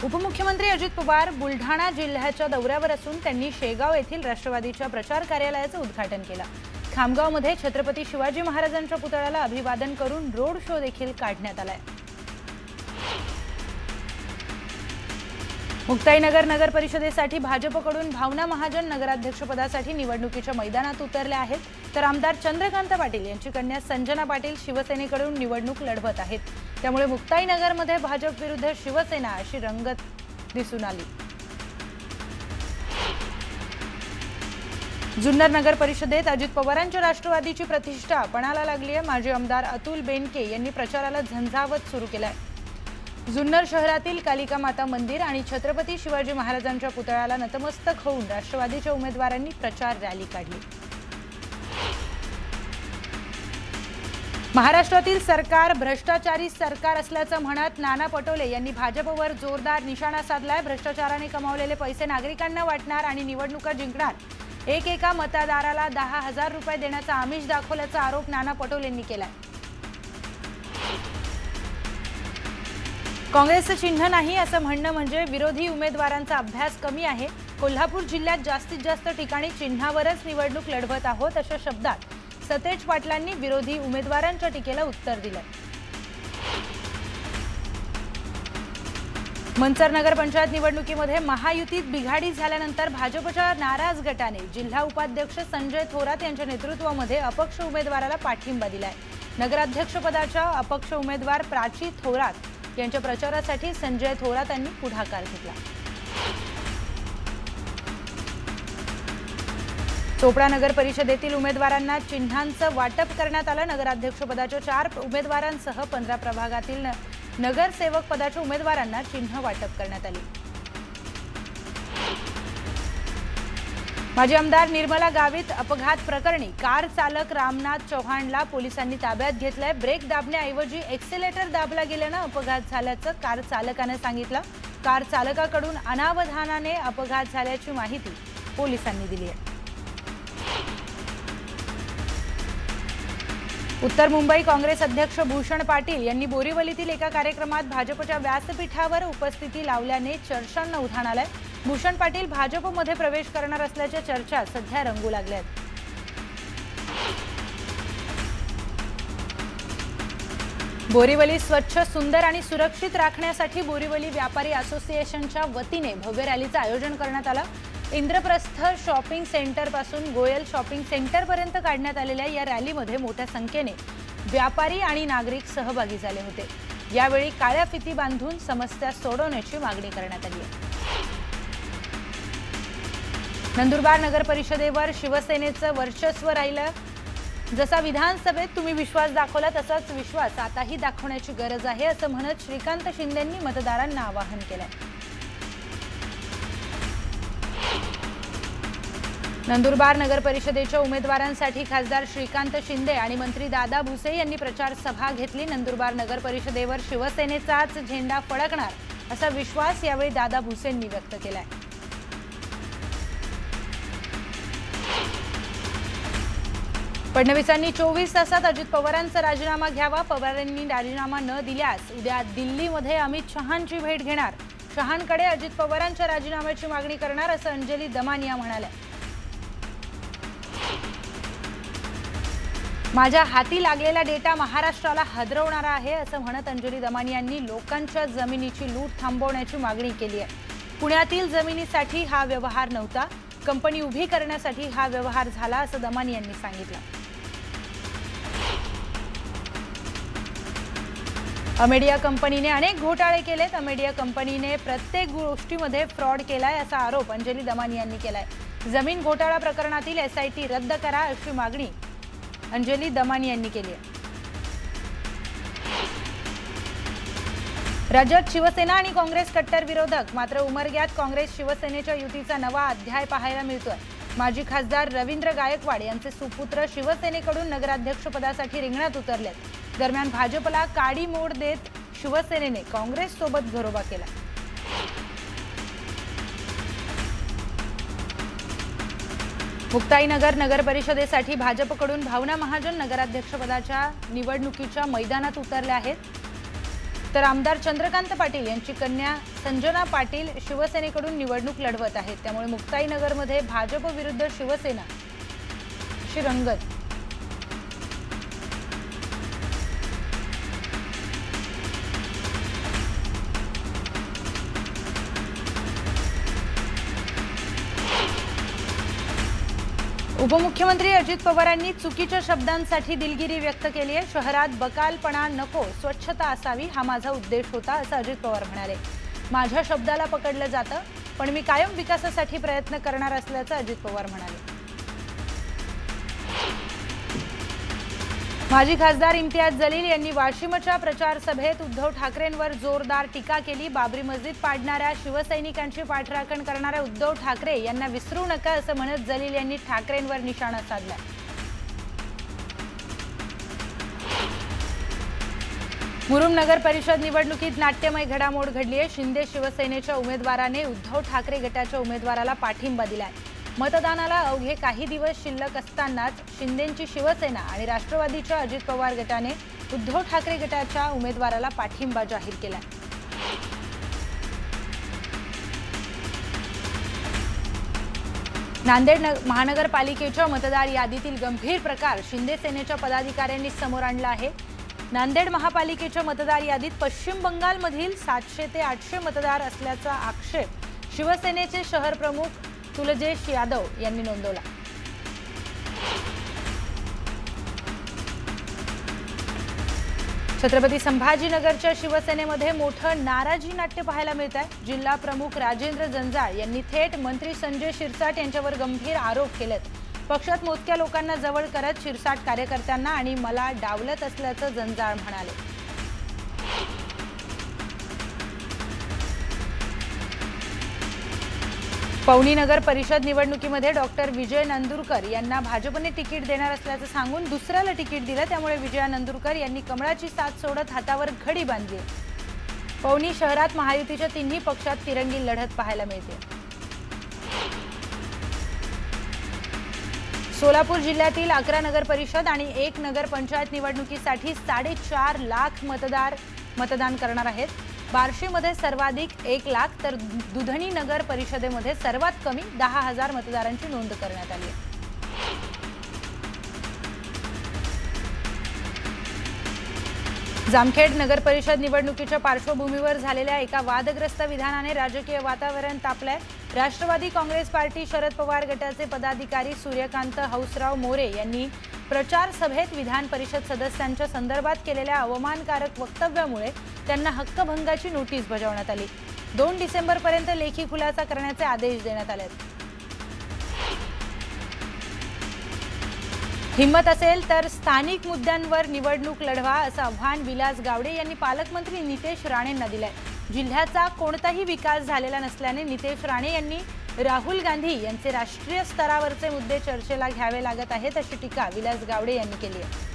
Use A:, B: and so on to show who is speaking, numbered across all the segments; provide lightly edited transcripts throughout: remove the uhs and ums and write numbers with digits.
A: उपमुख्यमंत्री अजित पवार बुलढाणा जिल्ह्याच्या दौऱ्यावर असून त्यांनी शेगाव येथील राष्ट्रवादीच्या प्रचार कार्यालयाचे उद्घाटन केले। खामगावमध्ये छत्रपती शिवाजी महाराजांच्या पुतळ्याला अभिवादन करून रोड शो देखील काढण्यात आलाय। मुक्ताईनगर नगर परिषदेसाठी भाजपकडून भावना महाजन नगराध्यक्षपदासाठी निवडणुकीच्या मैदानात उतरले आहेत, तर आमदार चंद्रकांत पाटील यांची कन्या संजना पाटील शिवसेनेकडून निवडणूक लढवत आहेत। त्यामुळे मुक्ताईनगरमध्ये भाजप विरुद्ध शिवसेना अशी रंगत दिसून आली। जुन्नर नगर परिषदेत अजित पवारांच्या राष्ट्रवादीची प्रतिष्ठा पणाला लागली आहे। माजी आमदार अतुल बेनके यांनी प्रचाराला झंझावत सुरू केलाय। जुन्नर शहरातील कालिका माता मंदिर आणि छत्रपती शिवाजी महाराजांच्या पुतळ्याला नतमस्तक होऊन राष्ट्रवादीच्या उमेदवारांनी प्रचार रॅली काढली। महाराष्ट्रातील सरकार भ्रष्टाचारी सरकार असल्याचं म्हणत नाना पटोले यांनी भाजपवर जोरदार निशाणा साधलाय। भ्रष्टाचाराने कमावलेले पैसे नागरिकांना वाटणार आणि निवडणुका जिंकणार। एका मतदाराला 10,000 रुपये देण्याचा आमिष दाखवल्याचा आरोप नाना पटोलेंनी केलाय। काँग्रेसचं चिन्ह नाही असं म्हणणं म्हणजे विरोधी उमेदवारांचा अभ्यास कमी आहे। कोल्हापूर जिल्ह्यात जास्तीत जास्त ठिकाणी चिन्हावरच निवडणूक लढवत आहोत अशा शब्दात सतेज पाटलांनी विरोधी उमेदवारांच्या टीकेला उत्तर दिलंय। मंचर नगर पंचायत निवडणुकीमध्ये महायुतीत बिघाडी झाल्यानंतर भाजपच्या नाराज गटाने जिल्हा उपाध्यक्ष संजय थोरात यांच्या नेतृत्वामध्ये अपक्ष उमेदवाराला पाठिंबा दिलाय। नगराध्यक्षपदाच्या अपक्ष उमेदवार प्राची थोरात यांच्या प्रचारासाठी संजय थोरात यांनी पुढाकार घेतला। चोपडा नगर परिषदेतील उमेदवारांना चिन्हांचं वाटप करण्यात आलं। नगराध्यक्षपदाच्या 4 उमेदवारांसह 15 प्रभागातील नगरसेवक पदाच्या उमेदवारांना चिन्ह वाटप करण्यात आली। माजी आमदार निर्मला गावित अपघात प्रकरणी कार चालक रामनाथ चव्हाणला पोलिसांनी ताब्यात घेतलंय। ब्रेक दाबण्याऐवजी एक्सेलेटर दाबला गेल्यानं अपघात झाल्याचं कार चालकाने सांगितलं। कार चालकाकडून अनावधानाने अपघात झाल्याची माहिती पोलिसांनी दिली आहे। उत्तर मुंबई काँग्रेस अध्यक्ष भूषण पाटील यांनी बोरीवलीतील एका कार्यक्रमात भाजपच्या व्यासपीठावर उपस्थिती लावल्याने चर्चांना उधाण आलंय। भूषण पाटील भाजपमध्ये प्रवेश करणार असल्याच्या चर्चा सध्या रंगू लागल्या आहेत। बोरीवली स्वच्छ, सुंदर आणि सुरक्षित राखण्यासाठी बोरीवली व्यापारी असोसिएशनच्या वतीने भव्य रॅलीचं आयोजन करण्यात आलं। इंद्रप्रस्थ शॉपिंग सेंटर पासून गोयल शॉपिंग सेंटर पर्यंत काढण्यात आलेल्या या रॅलीमध्ये मोठ्या संख्येने व्यापारी आणि नागरिक सहभागी झाले होते। यावेळी काळ्या फिती बांधून समस्या सोडवण्याची मागणी करण्यात आली आहे। नंदुरबार नगर परिषदेवर शिवसेनेचं वर्चस्व राहिलं। जसा विधानसभेत तुम्ही विश्वास दाखवला तसाच विश्वास आताही दाखवण्याची गरज आहे असं म्हणत श्रीकांत शिंदेंनी मतदारांना आवाहन केलंय। नंदुरबार नगर परिषदेच्या उमेदवारांसाठी खासदार श्रीकांत शिंदे आणि मंत्री दादा भुसे यांनी प्रचार सभा घेतली। नंदुरबार नगर परिषदेवर शिवसेनेचाच झेंडा फडकणार असा विश्वास यावेळी दादा भुसेंनी व्यक्त केलाय। फडणवीसांनी 24 तासात अजित पवारांचा राजीनामा घ्यावा। पवारांनी राजीनामा न दिल्यास उद्या दिल्लीमध्ये अमित शहांची भेट घेणार। शहांकडे अजित पवारांच्या राजीनाम्याची मागणी करणार असं अंजली दमानिया म्हणाल्या। माझ्या हाती लागलेला डेटा महाराष्ट्राला हादरवणारा आहे असं म्हणत अंजली दमानियांनी लोकांच्या जमिनीची लूट थांबवण्याची मागणी केली आहे। पुण्यातील जमिनीसाठी हा व्यवहार नव्हता, कंपनी उभी करण्यासाठी हा व्यवहार झाला असं दमानियांनी सांगितलं। अमेडिया कंपनीने अनेक घोटाळे केलेत। अमेडिया कंपनीने प्रत्येक गोष्टीमध्ये फ्रॉड केलाय असा आरोप अंजली दमानियांनी केलाय। जमीन घोटाळा प्रकरणातील SIT रद्द करा अशी मागणी अंजली दमानियांनी केली आहे। राज्यात शिवसेना आणि काँग्रेस कट्टर विरोधक, मात्र उमरग्यात काँग्रेस शिवसेनेच्या युतीचा नवा अध्याय पाहायला मिळतोय। माजी खासदार रवींद्र गायकवाड यांचे सुपुत्र शिवसेनेकडून नगराध्यक्षपदासाठी रिंगणात उतरलेत। दरम्यान भाजपला काडी मोड देत शिवसेनेने काँग्रेस सोबत घरोबा केला। मुक्ताईनगर नगर परिषदेसाठी भाजपकडून भावना महाजन नगराध्यक्षपदाच्या निवडणुकीच्या मैदानात उतरले आहेत। तर आमदार चंद्रकांत पाटील यांची कन्या संजना पाटील शिवसेनेकडून निवडणूक लढवत आहेत। त्यामुळे मुक्ताईनगरमध्ये भाजप विरुद्ध शिवसेना अशी रंगत। उपमुख्यमंत्री अजित पवारांनी चुकीच्या शब्दांसाठी दिलगिरी व्यक्त केली आहे। शहरात बकालपणा नको, स्वच्छता असावी हा माझा उद्देश होता असं अजित पवार म्हणाले। माझ्या शब्दाला पकडलं जातं, पण मी कायम विकासासाठी प्रयत्न करणार असल्याचं अजित पवार म्हणाले। माजी खासदार इम्तियाज जलील यांनी वाशिमच्या प्रचार सभेत उद्धव ठाकरेंवर जोरदार टीका केली। बाबरी मस्जिद पाडणाऱ्या शिवसैनिकांची पाठराखण करणाऱ्या उद्धव ठाकरे यांना विसरू नका असं म्हणत जलील यांनी ठाकरेंवर निशाणा साधला। मुरुम नगर परिषद निवडणुकीत नाट्यमय घडामोड घडली आहे। शिंदे शिवसेनेच्या उमेदवाराने उद्धव ठाकरे गटाच्या उमेदवाराला पाठिंबा दिलाय। मतदानाला अवघे काही दिवस शिल्लक असतानाच शिंदेंची शिवसेना आणि राष्ट्रवादीच्या अजित पवार गटाने उद्धव ठाकरे गटाच्या उमेदवाराला पाठिंबा जाहीर केला। नांदेड महानगरपालिकेच्या मतदार यादीतील गंभीर प्रकार शिंदे सेनेच्या पदाधिकाऱ्यांनी समोर आणला आहे। नांदेड महापालिकेच्या मतदार यादीत पश्चिम बंगालमधील 700 ते 800 मतदार असल्याचा आक्षेप शिवसेनेचे शहर प्रमुख तुलजेश यादव यांनी नोंदवला। छत्रपती संभाजीनगरच्या शिवसेनेमध्ये मोठं नाराजी नाट्य पाहायला मिळत आहे। जिल्हा प्रमुख राजेंद्र जंजाळ यांनी थेट मंत्री संजय शिरसाट यांच्यावर गंभीर आरोप केलेत। पक्षात मोजक्या लोकांना जवळ करत शिरसाट कार्यकर्त्यांना आणि मला डावलत असल्याचं जंजाळ म्हणाले। पवनी नगर परिषद निवडणुकीमध्ये डॉक्टर विजय नंदुरकर यांना भाजपने तिकीट देणार असल्याचं सांगून दुसऱ्याला तिकीट दिलं। त्यामुळे विजय नंदुरकर यांनी कमळाची साथ सोडत हातावर घडी बांधली। पवनी शहरात महायुतीच्या तिन्ही पक्षात तिरंगी लढत पाहायला मिळते। सोलापूर जिल्ह्यातील 11 नगर परिषद आणि 1 नगर पंचायत निवडणुकीसाठी 4.5 लाख मतदार मतदान करणार आहेत। बार्शीमध्ये सर्वाधिक 1 लाख तर दुधणी नगर परिषदेमध्ये सर्वात कमी 10,000 मतदारांची नोंद करण्यात आली आहे। जामखेड नगर परिषद निवडणुकीच्या पार्श्वभूमीवर झालेल्या एका वादग्रस्त विधानाने राजकीय वातावरण तापलंय। राष्ट्रवादी काँग्रेस पार्टी शरद पवार गटाचे पदाधिकारी सूर्यकांत हौसराव मोरे यांनी प्रचार सभेत विधान परिषद सदस्यांच्या संदर्भात केलेल्या अवमानकारक वक्तव्यामुळे त्यांना हक्कभंगाची नोटीस बजावण्यात आली। 2 डिसेंबरपर्यंत लेखी खुलासा करण्याचे आदेश देण्यात आले। हिम्मत असेल तर स्थानिक मुद्द्यांवर निवडणूक लढवा असं आव्हान विलास गावडे यांनी पालकमंत्री नितेश राणेंना दिलंय। जिल्ह्याचा कोणताही विकास झालेला नसल्याने नितेश राणे यांनी राहुल गांधी यांचे राष्ट्रीय स्तरावरचे मुद्दे चर्चेला घ्यावे लागत आहेत अशी टीका विलास गावडे यांनी केली आहे।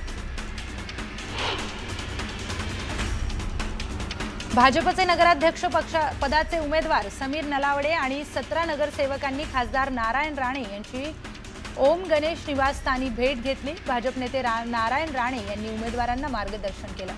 A: भाजपचे नगराध्यक्ष पदाचे उमेदवार समीर नलावडे आणि 17 नगरसेवकांनी खासदार नारायण राणे यांची ओम गणेश निवासस्थानी भेट घेतली। भाजप नेते नारायण राणे यांनी उमेदवारांना मार्गदर्शन केलं।